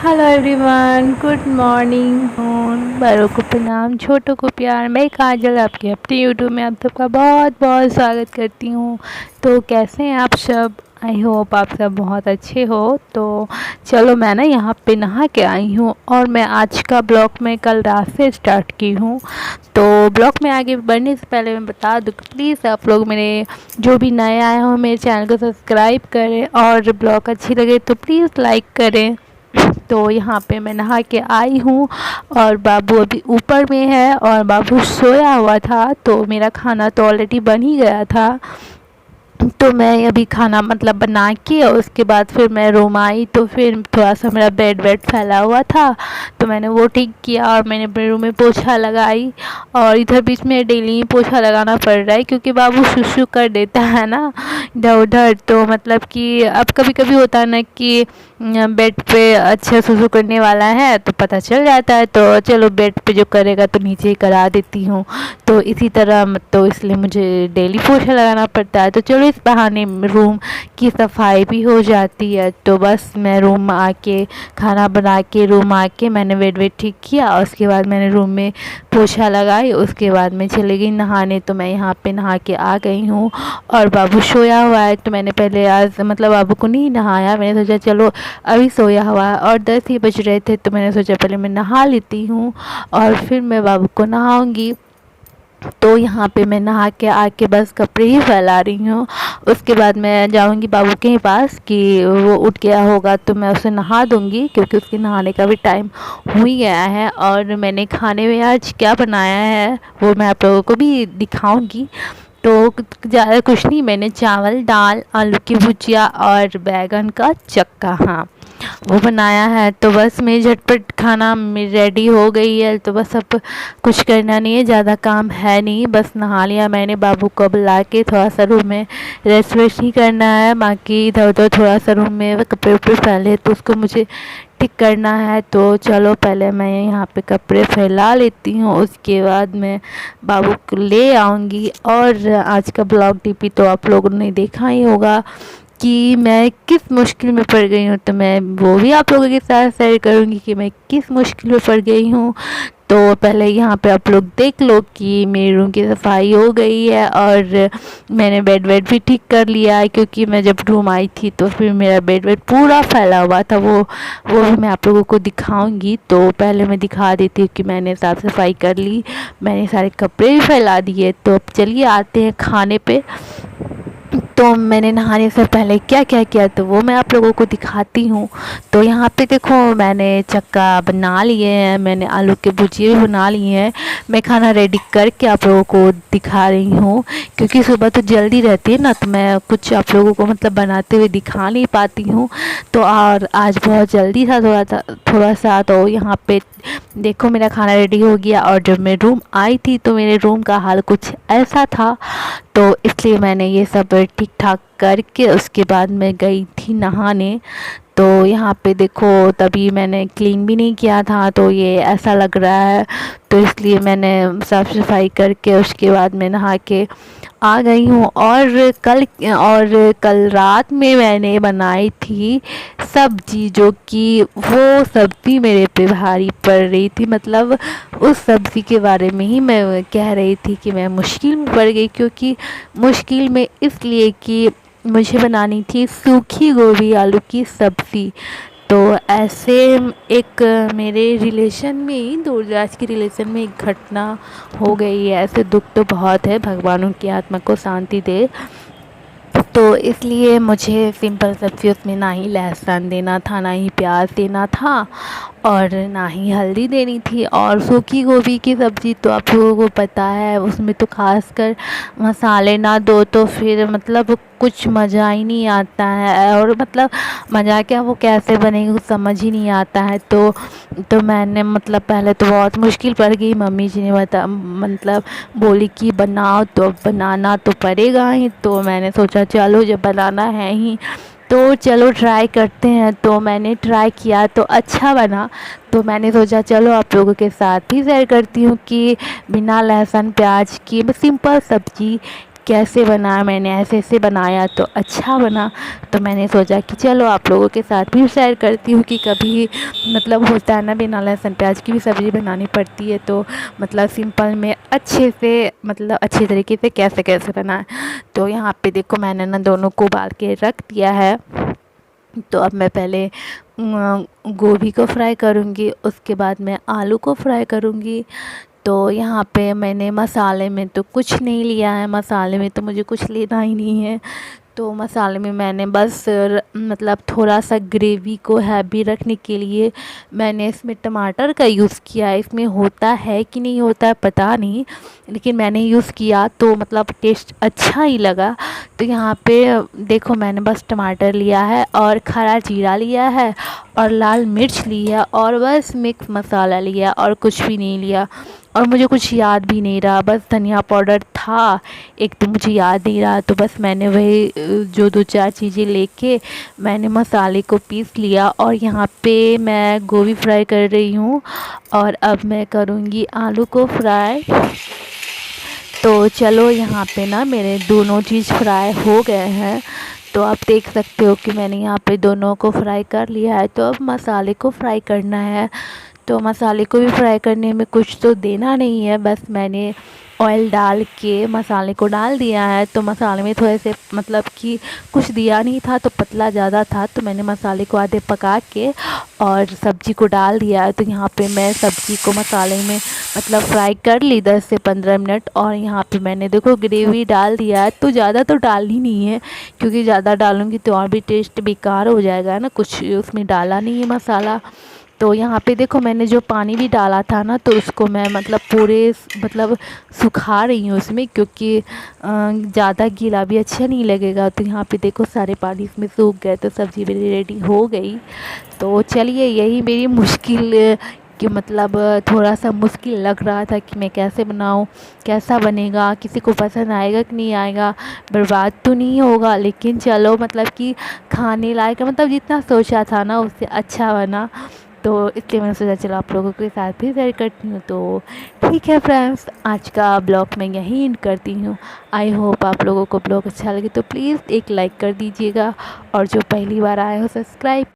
Hello everyone, good morning. बड़ों को प्रणाम, छोटों को प्यार। मैं काजल आपके अपने यूट्यूब में आप सबका बहुत बहुत स्वागत करती हूँ। तो कैसे हैं आप सब? आई होप आप सब बहुत अच्छे हो। तो चलो, मैं ना यहाँ पे नहा के आई हूँ और मैं आज का ब्लॉग मैं कल रात से स्टार्ट की हूँ। तो ब्लॉग में आगे बढ़ने से पहले मैं बता दूँ कि प्लीज़ आप लोग मेरे जो भी नए आए हो मेरे चैनल को सब्सक्राइब करें और ब्लॉग अच्छी लगे तो प्लीज़ लाइक करें। तो यहाँ पे मैं नहा के आई हूँ और बाबू अभी ऊपर में है और बाबू सोया हुआ था। तो मेरा खाना तो ऑलरेडी बन ही गया था। तो मैं अभी खाना मतलब बना के और उसके बाद फिर मैं रूम आई तो फिर थोड़ा सा मेरा बेड फैला हुआ था तो मैंने वो ठीक किया और मैंने अपने रूम में पोछा लगाई। और इधर बीच में डेली ही पोछा लगाना पड़ रहा है क्योंकि बाबू शुशु कर देता है ना इधर उधर। तो मतलब कि अब कभी कभी होता है ना कि बेड पे अच्छा शुशु करने वाला है तो पता चल जाता है। तो चलो बेड पे जो करेगा तो नीचे ही करा देती हूँ। तो इसी तरह तो इसलिए मुझे डेली पोछा लगाना पड़ता है। तो चलो इस बहाने रूम की सफाई भी हो जाती है। तो बस मैं रूम आके खाना बना के रूम आके मैंने बेड ठीक किया और उसके बाद मैंने रूम में पोछा लगाई। उसके बाद मैं चली गई नहाने। तो मैं यहाँ पे नहा के आ गई हूँ और बाबू सोया हुआ है। तो मैंने पहले आज मतलब बाबू को नहीं नहाया। मैंने सोचा चलो अभी सोया हुआ है और 10 ही बज रहे थे तो मैंने सोचा पहले मैं नहा लेती हूँ और फिर मैं बाबू को नहाऊँगी। तो यहाँ पे मैं नहा के आके बस कपड़े ही फैला रही हूँ। उसके बाद मैं जाऊँगी बाबू के पास कि वो उठ गया होगा तो मैं उसे नहा दूँगी क्योंकि उसके नहाने का भी टाइम हो ही गया है। और मैंने खाने में आज क्या बनाया है वो मैं आप लोगों को भी दिखाऊँगी। तो ज़्यादा कुछ नहीं, मैंने चावल दाल आलू की भुजिया और बैगन का चक्का हाँ वो बनाया है। तो बस मेरी झटपट खाना रेडी हो गई है। तो बस अब कुछ करना नहीं है, ज़्यादा काम है नहीं। बस नहा लिया मैंने, बाबू को बुला के थोड़ा सा रूम में रेस्ट वेस्ट ही करना है। बाकी इधर उधर थोड़ा सा रूम में कपड़े उपड़े फैले तो उसको मुझे ठीक करना है। तो चलो पहले मैं यहाँ पे कपड़े फैला लेती हूँ, उसके बाद मैं बाबू को ले आऊँगी। और आज का ब्लॉग टीपी तो आप लोगों ने देखा ही होगा कि मैं किस मुश्किल में पड़ गई हूँ। तो मैं वो भी आप लोगों के साथ शेयर करूँगी कि मैं किस मुश्किल में पड़ गई हूँ। तो पहले यहाँ पे आप लोग देख लो कि मेरे रूम की सफाई हो गई है और मैंने बेड भी ठीक कर लिया है क्योंकि मैं जब रूम आई थी तो फिर मेरा बेड पूरा फैला हुआ था। वो भी मैं आप लोगों को दिखाऊंगी। तो पहले मैं दिखा देती हूँ कि मैंने साफ़ सफाई कर ली, मैंने सारे कपड़े भी फैला दिए। तो अब चलिए आते हैं खाने पे। तो मैंने नहाने से पहले क्या क्या किया तो वो मैं आप लोगों को दिखाती हूँ। तो यहाँ पे देखो मैंने चक्का बना लिए हैं, मैंने आलू के भुजिए भी बना लिए हैं। मैं खाना रेडी करके आप लोगों को दिखा रही हूँ क्योंकि सुबह तो जल्दी रहती है ना तो मैं कुछ आप लोगों को मतलब बनाते हुए दिखा नहीं पाती हूँ। तो और आज बहुत जल्दी था थोड़ा सा। तो यहाँ पे देखो मेरा खाना रेडी हो गया और जब मैं रूम आई थी तो मेरे रूम का हाल कुछ ऐसा था। तो इसलिए मैंने ये सब ठीक ठाक करके उसके बाद मैं गई थी नहाने। तो यहाँ पे देखो तभी मैंने क्लीन भी नहीं किया था तो ये ऐसा लग रहा है। तो इसलिए मैंने साफ़ सफाई करके उसके बाद मैं नहा के आ गई हूँ। और कल रात में मैंने बनाई थी सब्जी जो कि वो सब्ज़ी मेरे पे भारी पड़ रही थी। मतलब उस सब्ज़ी के बारे में ही मैं कह रही थी कि मैं मुश्किल में पड़ गई क्योंकि मुश्किल में इसलिए कि मुझे बनानी थी सूखी गोभी आलू की सब्ज़ी। तो ऐसे एक मेरे रिलेशन में ही दूर दराज के रिलेशन में एक घटना हो गई है। ऐसे दुख तो बहुत है, भगवान उनकी आत्मा को शांति दे। तो इसलिए मुझे सिंपल सब्ज़ी उसमें ना ही लहसुन देना था, ना ही प्याज देना था और ना ही हल्दी देनी थी। और सूखी गोभी की सब्ज़ी तो आप लोगों को पता है उसमें तो खासकर मसाले ना दो तो फिर मतलब कुछ मज़ा ही नहीं आता है। और मतलब मज़ा क्या, वो कैसे बनेगी कुछ समझ ही नहीं आता है। तो मैंने मतलब पहले तो बहुत मुश्किल पड़ गई। मम्मी जी ने मतलब बोली कि बनाओ तो बनाना तो पड़ेगा ही। तो मैंने सोचा चलो जब बनाना है ही तो चलो ट्राई करते हैं। तो मैंने ट्राई किया तो अच्छा बना। तो मैंने सोचा चलो आप लोगों के साथ भी शेयर करती हूँ कि बिना लहसुन प्याज की सिंपल सब्ज़ी कैसे बना, मैंने ऐसे ऐसे बनाया तो अच्छा बना। तो मैंने सोचा कि चलो आप लोगों के साथ भी शेयर करती हूँ कि कभी मतलब होता है ना, बिना लहसुन प्याज की भी सब्ज़ी बनानी पड़ती है, तो मतलब सिंपल में अच्छे से मतलब अच्छे तरीके से कैसे कैसे बनाएं। तो यहाँ पे देखो मैंने ना दोनों को उबाल के रख दिया है। तो अब मैं पहले गोभी को फ्राई करूँगी, उसके बाद मैं आलू को फ्राई करूँगी। तो यहाँ पे मैंने मसाले में तो कुछ नहीं लिया है, मसाले में तो मुझे कुछ लेना ही नहीं है। तो मसाले में मैंने बस मतलब थोड़ा सा ग्रेवी को हैवी रखने के लिए मैंने इसमें टमाटर का यूज़ किया है। इसमें होता है कि नहीं होता है पता नहीं, लेकिन मैंने यूज़ किया तो मतलब टेस्ट अच्छा ही लगा। तो यहाँ पे देखो मैंने बस टमाटर लिया है और खड़ा जीरा लिया है और लाल मिर्च ली है और बस मिक्स मसाला लिया और कुछ भी नहीं लिया। और मुझे कुछ याद भी नहीं रहा, बस धनिया पाउडर था एक तो मुझे याद नहीं रहा, तो बस मैंने वही जो दो चार चीज़ें लेके मैंने मसाले को पीस लिया। और यहाँ पे मैं गोभी फ्राई कर रही हूँ और अब मैं करूँगी आलू को फ्राई। तो चलो यहाँ पे ना मेरे दोनों चीज़ फ्राई हो गए हैं। तो आप देख सकते हो कि मैंने यहाँ पे दोनों को फ्राई कर लिया है। तो अब मसाले को फ्राई करना है। तो मसाले को भी फ्राई करने में कुछ तो देना नहीं है, बस मैंने ऑयल डाल के मसाले को डाल दिया है। तो मसाले में थोड़े से मतलब कि कुछ दिया नहीं था तो पतला ज़्यादा था, तो मैंने मसाले को आधे पका के और सब्ज़ी को डाल दिया है। तो यहाँ पे मैं सब्ज़ी को मसाले में मतलब फ्राई कर ली 10 से 15 मिनट। और यहाँ पे मैंने देखो ग्रेवी डाल दिया है। तो ज़्यादा तो डालनी नहीं है, क्योंकि ज़्यादा डालूँगी तो और भी टेस्ट बेकार हो जाएगा ना, कुछ उसमें डाला नहीं है मसाला। तो यहाँ पे देखो मैंने जो पानी भी डाला था ना, तो उसको मैं मतलब पूरे मतलब सुखा रही हूँ उसमें, क्योंकि ज़्यादा गीला भी अच्छा नहीं लगेगा। तो यहाँ पे देखो सारे पानी इसमें सूख गए, तो सब्ज़ी मेरी रेडी हो गई। तो चलिए यही मेरी मुश्किल कि मतलब थोड़ा सा मुश्किल लग रहा था कि मैं कैसे बनाऊँ, कैसा बनेगा, किसी को पसंद आएगा कि नहीं आएगा, बर्बाद तो नहीं होगा, लेकिन चलो मतलब कि खाने लायक मतलब जितना सोचा था ना उससे अच्छा बना। तो इसलिए मैंने सोचा चलो आप लोगों के साथ भी शेयर करती हूँ। तो ठीक है फ्रेंड्स, आज का ब्लॉग मैं यहीं एंड करती हूँ। आई होप आप लोगों को ब्लॉग अच्छा लगे तो प्लीज़ एक लाइक कर दीजिएगा, और जो पहली बार आए हो सब्सक्राइब